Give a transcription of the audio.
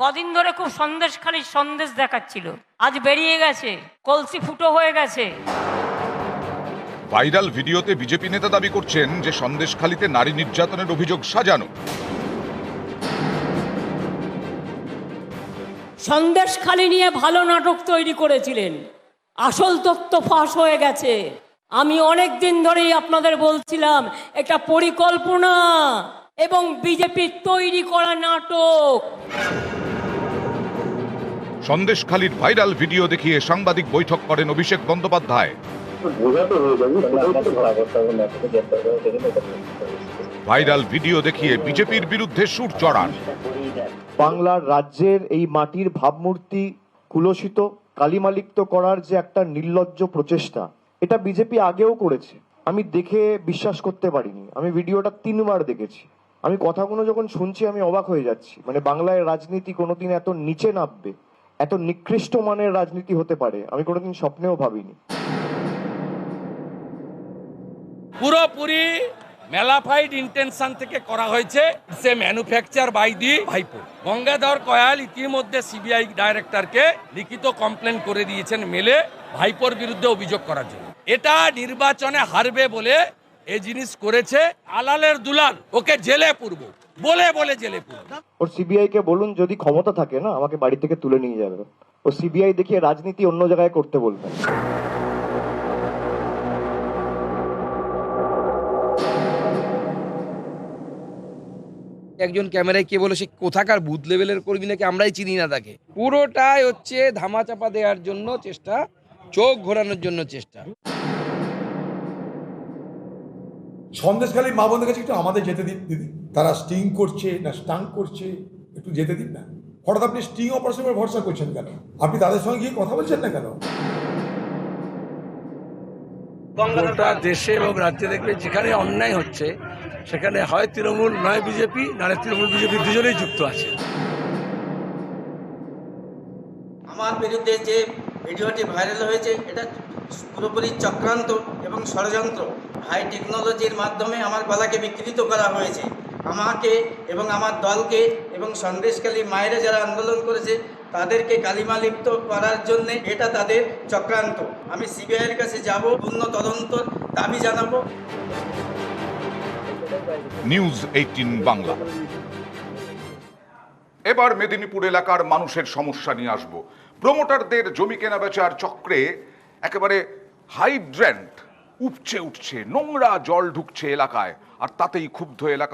কদিন ধরে খুব সন্দেশখালির সন্দেশ দেখাচ্ছিল, আজ বেরিয়ে গেছে, কলসি ফুটো হয়ে গেছে। ভাইরাল ভিডিওতে বিজেপি নেতা দাবি করছেন যে সন্দেশখালিতে নারী নির্যাতনের অভিযোগ সাজানো। সন্দেশখালি নিয়ে ভালো নাটক তৈরি করেছিলেন, আসল তথ্য ফাঁস হয়ে গেছে। আমি অনেক দিন ধরেই আপনাদের বলছিলাম এটা পরিকল্পনা এবং বিজেপির তৈরি করা নাটক। সন্দেশখালির ভাইরাল ভিডিও দেখিয়ে সাংবাদিক বৈঠক করেন অভিষেক বন্দ্যোপাধ্যায়। ভাইরাল ভিডিও দেখিয়ে বিজেপির বিরুদ্ধে সুর চড়ান। বাংলার রাজ্যের এই মাটির ভাবমূর্তি কুলসিত কালিমালিপ্ত করার যে একটা নির্লজ্জ প্রচেষ্টা, এটা বিজেপি আগেও করেছে। আমি দেখে বিশ্বাস করতে পারিনি। আমি ভিডিওটা 3 বার দেখেছি। আমি কথাগুলো যখন শুনছি আমি অবাক হয়ে যাচ্ছি। মানে বাংলায় রাজনীতি কোনোদিন এত নিচে নামবে, এত নিকৃষ্ট মানের রাজনীতি হতে পারে আমি কোনোদিন স্বপ্নেও ভাবিনি। পুরোপুরি মেলাফাইড ইন্টেনশন থেকে করা হয়েছে। সে ম্যানুফ্যাকচার বাই দি ভাইপো। গঙ্গাধর কয়াল ইতিমধ্যে সিবিআই ডাইরেক্টরকে লিখিত কমপ্লেন করে দিয়েছেন মেলে ভাইপোর বিরুদ্ধে অভিযোগ করার জন্য। এটা নির্বাচনে হারবে বলে এই জিনিস করেছে। আলালের দুলাল ওকে জেলে পুরব বলে বলে জেলে পুরব। ওর সিবিআই কে বলুন যদি ক্ষমতা থাকে না আমাকে বাড়ি থেকে তুলে নিয়ে যাবে। ও সিবিআই দেখিয়ে রাজনীতি অন্য জায়গায় করতে বলবেন। একজন ক্যামেরায় কে বলে সে কোথাকার বুথ লেভেলের কর্মী নাকি আমরাই চিনি না তাকে। পুরোটাই হচ্ছে ধামাচাপা দেওয়ার জন্য চেষ্টা, চোখ ঘোরানোর জন্য চেষ্টা। সন্দেশখালী মা বোনদের কাছে একটু আমাদের যেতে দিন দিদি। তারা স্টিং করছে না স্টাং করছে, একটু যেতে দিন না। হঠাৎ আপনি স্টিং অপারেশনের ভরসা করছেন কেন? আপনি তাদের সঙ্গে গিয়ে কথা বলছেন না কেন? গোটা দেশে এবং রাজ্যে দেখবে যেখানে অন্যায় হচ্ছে সেখানে হয় তৃণমূল নয় বিজেপি, নাহলে তৃণমূল বিজেপি দুজনেই যুক্ত আছে। আমার বিরুদ্ধে যে ভিডিওটি ভাইরাল হয়েছে এটা পুরোপুরি চক্রান্ত এবং ষড়যন্ত্র। হাই টেকনোলজির মাধ্যমে আমার গলাকে বিকৃত করা হয়েছে। আমাকে এবং আমার দলকে এবং সন্দেশখালী মায়েরা যারা আন্দোলন করেছে তাদেরকে কালিমালিপ্ত করার জন্য এটা তাদের চক্রান্ত। আমি সিবিআইয়ের কাছে যাব, পূর্ণ তদন্ত দাবি জানাবো। নিউজ 18 বাংলা। এবার মেদিনীপুর এলাকার মানুষের সমস্যা নিয়ে আসবো। প্রমোটারদের জমি কেনা বেচার চক্রে একেবারে হাইড্রেন্ট উপচে উঠছে, নোংরা জল ঢুকছে এলাকায়, আর তাতেই ক্ষুব্ধ এলাকা।